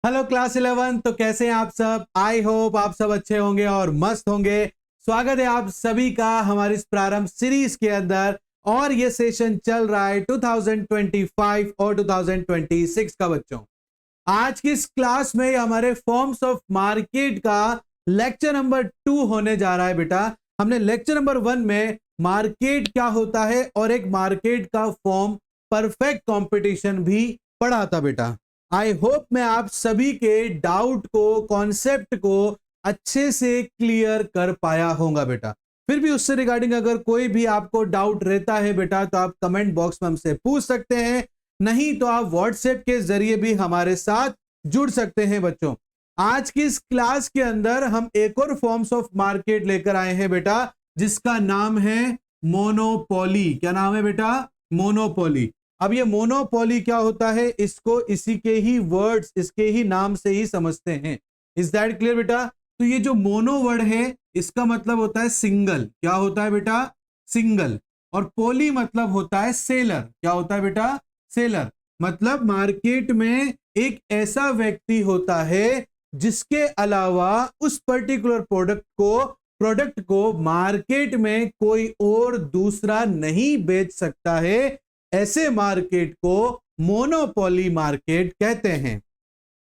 Hello class 11। तो कैसे हैं आप सब? आई होप आप सब अच्छे होंगे और मस्त होंगे। स्वागत है आप सभी का हमारी इस प्रारंभ सीरीज के अंदर। और ये सेशन चल रहा है 2025 और 2026 का बच्चों। आज की इस क्लास में हमारे फॉर्म्स ऑफ मार्केट का लेक्चर नंबर 2 होने जा रहा है बेटा। हमने लेक्चर नंबर 1 में मार्केट क्या होता है और एक मार्केट का फॉर्म परफेक्ट कंपटीशन भी पढ़ा था बेटा। आई होप मैं आप सभी के डाउट को, कॉन्सेप्ट को अच्छे से क्लियर कर पाया होगा बेटा। फिर भी उससे रिगार्डिंग अगर कोई भी आपको डाउट रहता है बेटा तो आप कमेंट बॉक्स में हमसे पूछ सकते हैं, नहीं तो आप व्हाट्सएप के जरिए भी हमारे साथ जुड़ सकते हैं बच्चों। आज की इस क्लास के अंदर हम एक और फॉर्म्स ऑफ मार्केट लेकर आए हैं बेटा, जिसका नाम है मोनोपोली। क्या नाम है बेटा? मोनोपोली। अब ये मोनोपोली क्या होता है, इसको इसी के ही वर्ड्स, इसके ही नाम से ही समझते हैं। इज दैट क्लियर बेटा? तो ये जो मोनो वर्ड है इसका मतलब होता है सिंगल। क्या होता है बेटा? सिंगल। और पोली मतलब होता है सेलर। क्या होता है बेटा? सेलर। मतलब मार्केट में एक ऐसा व्यक्ति होता है जिसके अलावा उस पर्टिकुलर प्रोडक्ट को मार्केट में कोई और दूसरा नहीं बेच सकता है। ऐसे मार्केट को मोनोपोली मार्केट कहते हैं।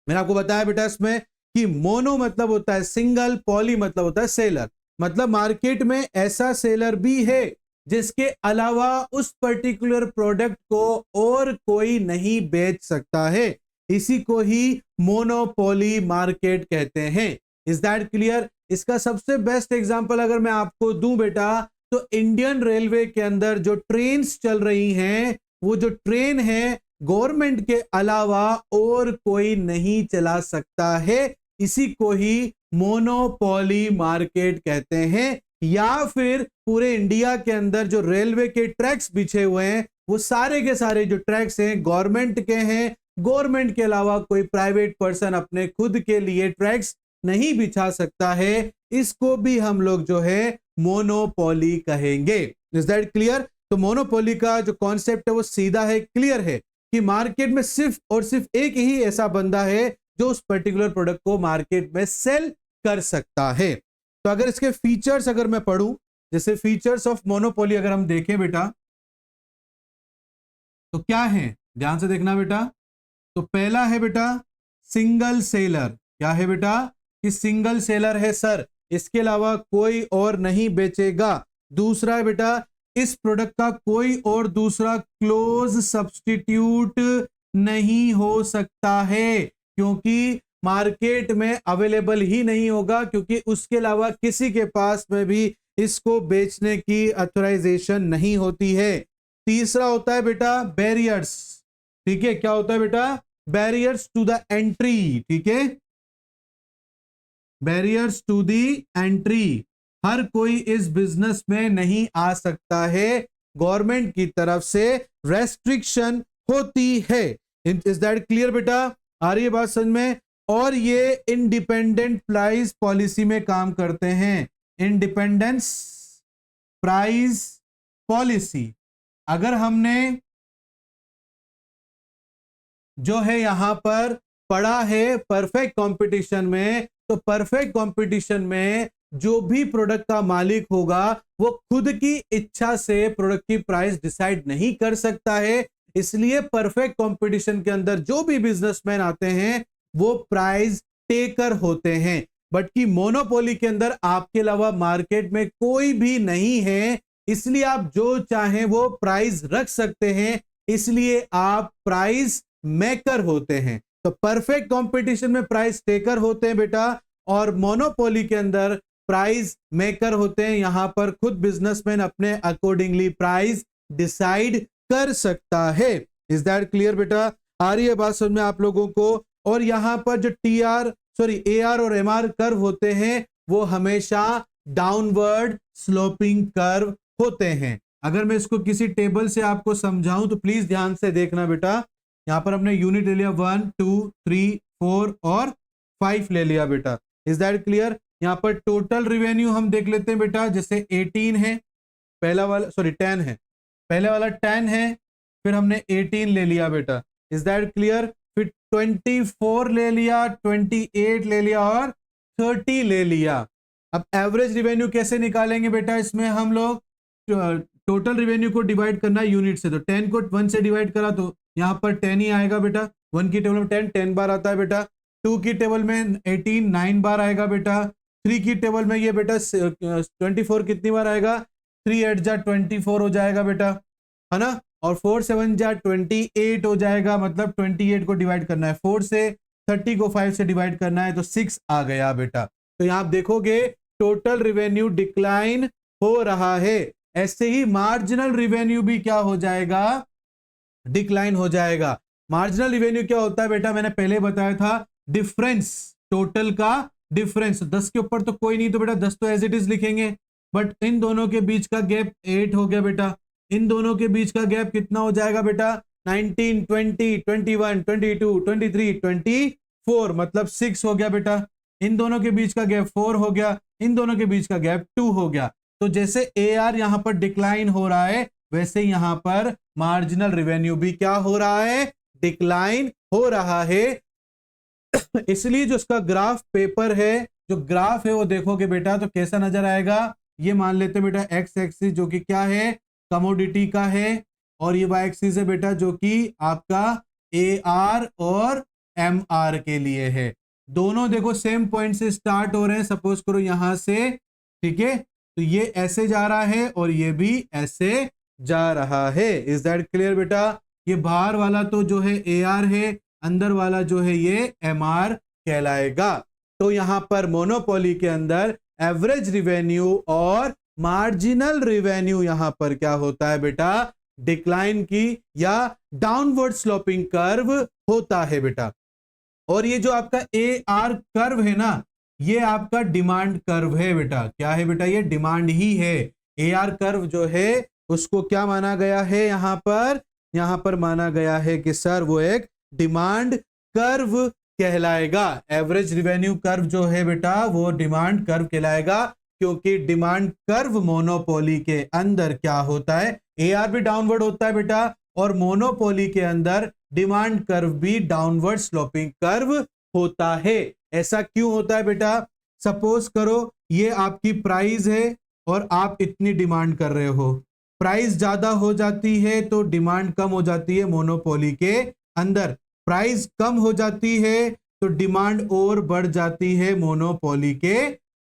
मैंने आपको बताया बेटा इसमें कि मोनो मतलब होता है सिंगल, पॉली मतलब होता है सेलर। मतलब मार्केट में ऐसा सेलर भी है जिसके अलावा उस पर्टिकुलर प्रोडक्ट को और कोई नहीं बेच सकता है। इसी को ही मोनोपोली मार्केट कहते हैं। Is that clear? इसका सबसे बेस्ट एग्जांपल अगर मैं आपको दूं बेटा, तो इंडियन रेलवे के अंदर जो ट्रेन्स चल रही हैं, वो जो ट्रेन है गवर्नमेंट के अलावा और कोई नहीं चला सकता है। इसी को ही मोनोपोली मार्केट कहते हैं। या फिर पूरे इंडिया के अंदर जो रेलवे के ट्रैक्स बिछे हुए हैं, वो सारे के सारे जो ट्रैक्स हैं गवर्नमेंट के हैं। गवर्नमेंट के अलावा कोई प्राइवेट पर्सन अपने खुद के लिए ट्रैक्स नहीं बिछा सकता है। इसको भी हम लोग जो है मोनोपोली कहेंगे। Is that clear? तो मोनोपोली का जो कॉन्सेप्ट है वो सीधा है, क्लियर है कि मार्केट में सिर्फ और सिर्फ एक ही ऐसा बंदा है जो उस पर्टिकुलर प्रोडक्ट को मार्केट में सेल कर सकता है। तो अगर इसके फीचर्स अगर मैं पढ़ूं, जैसे फीचर्स ऑफ मोनोपोली अगर हम देखें बेटा, तो क्या है? ध्यान से देखना बेटा। तो पहला है बेटा सिंगल सेलर। क्या है बेटा? कि सिंगल सेलर है सर, इसके अलावा कोई और नहीं बेचेगा। दूसरा है बेटा इस प्रोडक्ट का कोई और दूसरा क्लोज सब्स्टिट्यूट नहीं हो सकता है, क्योंकि मार्केट में अवेलेबल ही नहीं होगा, क्योंकि उसके अलावा किसी के पास में भी इसको बेचने की ऑथराइजेशन नहीं होती है। तीसरा होता है बेटा बैरियर्स। ठीक है, क्या होता है बेटा? Barriers to the entry. ठीक है, बैरियर्स टू द एंट्री। हर कोई इस बिजनेस में नहीं आ सकता है, गवर्नमेंट की तरफ से रेस्ट्रिक्शन होती है। इज दैट क्लियर बेटा? आ रही है बात समझ में? और ये इंडिपेंडेंट प्राइस पॉलिसी में काम करते हैं। Independence price policy. अगर हमने जो है यहां पर पढ़ा है परफेक्ट कंपटीशन में, तो परफेक्ट कंपटीशन में जो भी प्रोडक्ट का मालिक होगा वो खुद की इच्छा से प्रोडक्ट की प्राइस डिसाइड नहीं कर सकता है। इसलिए परफेक्ट कंपटीशन के अंदर जो भी बिजनेसमैन आते हैं वो प्राइस टेकर होते हैं। बट की मोनोपोली के अंदर आपके अलावा मार्केट में कोई भी नहीं है, इसलिए आप जो चाहें वो प्राइस रख सकते हैं। इसलिए आप प्राइस मेकर होते हैं। तो परफेक्ट कंपटीशन में प्राइस टेकर होते हैं बेटा, और मोनोपोली के अंदर प्राइस मेकर होते हैं। यहां पर खुद बिजनेसमैन अपने अकॉर्डिंगली प्राइस डिसाइड कर सकता है। इज दैट क्लियर बेटा? आ रही है बात समझ में आप लोगों को? और यहां पर जो एआर और एमआर कर्व होते हैं वो हमेशा डाउनवर्ड स्लोपिंग कर्व होते हैं। अगर मैं इसको किसी टेबल से आपको समझाऊं तो प्लीज ध्यान से देखना बेटा। यहां पर हमने यूनिट ले लिया 1 2 3 4 और 5 ले लिया बेटा। Is that clear? यहां पर टोटल रिवेन्यू हम देख लेते हैं बेटा। जैसे 18 है पहला वाला, 10 है, पहले वाला 10 है, फिर हमने 18 ले लिया बेटा। Is that clear? फिर 24 ले लिया, 28 ले लिया और 30 ले लिया। अब एवरेज रिवेन्यू कैसे निकालेंगे बेटा? इसमें हम लोग टोटल रिवेन्यू को डिवाइड करना है यूनिट से, तो 10 को 1 से डिवाइड करा तो यहाँ पर 10 ही आएगा बेटा। 1 की टेबल में 10 बार आता है बेटा। 2 की टेबल में 18 9 बार आएगा बेटा। 3 की टेबल में ये बेटा 24 कितनी बार आएगा? 3 8 जा 24 हो जाएगा बेटा, है ना। और 4 7 जा 28 हो जाएगा, मतलब 28 को डिवाइड करना है 4 से, 30 को 5 से डिवाइड करना है तो 6 आ गया बेटा। तो यहाँ आप देखोगे टोटल रिवेन्यू डिक्लाइन हो रहा है। ऐसे ही मार्जिनल रिवेन्यू भी क्या हो जाएगा? डिक्लाइन हो जाएगा। मार्जिनल रिवेन्यू क्या होता है बेटा? मैंने पहले बताया था, डिफरेंस, टोटल का डिफरेंस। 10 के ऊपर तो कोई नहीं, तो बेटा 10 तो एज इट इज लिखेंगे, बट इन दोनों के बीच का गैप 8 हो गया बेटा। इन दोनों के बीच का गैप कितना हो जाएगा बेटा? 19 20 21 22 23 24, मतलब 6 हो गया बेटा। इन दोनों के बीच का गैप 4 हो गया, इन दोनों के बीच का गैप 2 हो गया। तो जैसे AR यहां पर डिक्लाइन हो रहा है, वैसे यहां पर मार्जिनल रिवेन्यू भी क्या हो रहा है? डिक्लाइन हो रहा है। इसलिए जो इसका ग्राफ पेपर है, जो ग्राफ है वो देखोगे बेटा तो कैसा नजर आएगा? ये मान लेते बेटा एक्स एक्सिस जो कि क्या है? कमोडिटी का है, और ये वाई एक्सिस है बेटा जो कि आपका AR और MR के लिए है। दोनों देखो सेम पॉइंट से स्टार्ट हो रहे हैं, सपोज करो यहां से, ठीक है। तो ये ऐसे जा रहा है और ये भी ऐसे जा रहा है। इज दैट क्लियर बेटा? ये बाहर वाला तो जो है AR है, अंदर वाला जो है ये MR कहलाएगा। तो यहां पर मोनोपोली के अंदर एवरेज रिवेन्यू और मार्जिनल रिवेन्यू यहां पर क्या होता है बेटा? डिक्लाइन की या डाउनवर्ड स्लोपिंग कर्व होता है बेटा। और ये जो आपका AR कर्व है ना, ये आपका डिमांड कर्व है बेटा। क्या है बेटा? ये डिमांड ही है। AR कर्व जो है उसको क्या माना गया है? यहां पर माना गया है कि सर वो एक डिमांड कर्व कहलाएगा। एवरेज रिवेन्यू कर्व जो है बेटा वो डिमांड कर्व कहलाएगा, क्योंकि डिमांड कर्व मोनोपोली के अंदर क्या होता है? AR भी डाउनवर्ड होता है बेटा, और मोनोपोली के अंदर डिमांड कर्व भी डाउनवर्ड स्लोपिंग कर्व होता है। ऐसा क्यों होता है बेटा? सपोज करो ये आपकी प्राइस है और आप इतनी डिमांड कर रहे हो, प्राइस ज्यादा हो जाती है तो डिमांड कम हो जाती है मोनोपोली के अंदर, प्राइस कम हो जाती है तो डिमांड और बढ़ जाती है मोनोपोली के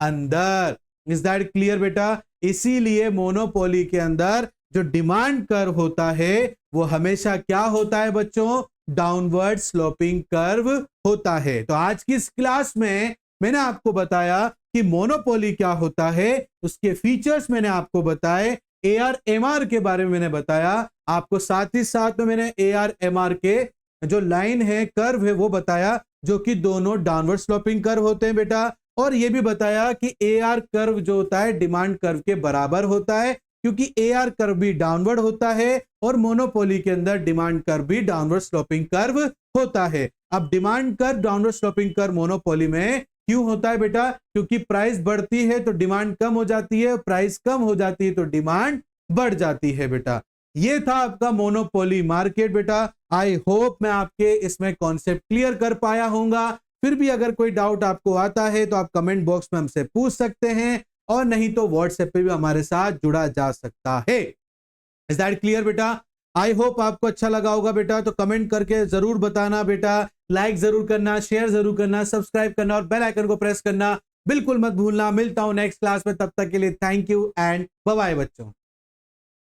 अंदर। इज दैट क्लियर बेटा? इसीलिए मोनोपोली के अंदर जो डिमांड कर्व होता है वो हमेशा क्या होता है बच्चों? डाउनवर्ड स्लोपिंग कर्व होता है। तो आज की इस क्लास में मैंने आपको बताया कि मोनोपोली क्या होता है, उसके फीचर्स मैंने आपको बताए, AR MR के बारे में मैंने बताया आपको, साथ ही साथ में मैंने AR MR के जो लाइन है, कर्व है, वो बताया, जो कि दोनों डाउनवर्ड स्लोपिंग कर्व होते हैं बेटा। और ये भी बताया कि AR कर्व जो होता है डिमांड कर्व के बराबर होता है, क्योंकि AR कर्व भी डाउनवर्ड होता है और मोनोपोली के अंदर डिमांड कर्व भी डाउनवर्ड स्लोपिंग कर्व होता है। अब demand curve downward sloping curve monopoly में क्यों होता है बेटा? क्योंकि प्राइस बढ़ती है तो डिमांड कम हो जाती है, प्राइस कम हो जाती है तो डिमांड बढ़ जाती है बेटा। ये था आपका मोनोपोली मार्केट बेटा। आई होप मैं आपके इसमें कॉन्सेप्ट क्लियर कर पाया होऊंगा। फिर भी अगर कोई डाउट आपको आता है तो आप कमेंट बॉक्स में हमसे पूछ सकते हैं, और नहीं तो व्हाट्सएप पे भी हमारे साथ जुड़ा जा सकता है। इज दैट क्लियर बेटा? आई होप आपको अच्छा लगा होगा बेटा। तो कमेंट करके जरूर बताना बेटा, लाइक जरूर करना, शेयर जरूर करना, सब्सक्राइब करना और बेल आइकन को प्रेस करना बिल्कुल मत भूलना। मिलता हूं नेक्स्ट क्लास में, तब तक के लिए thank you and bye bye बच्चों।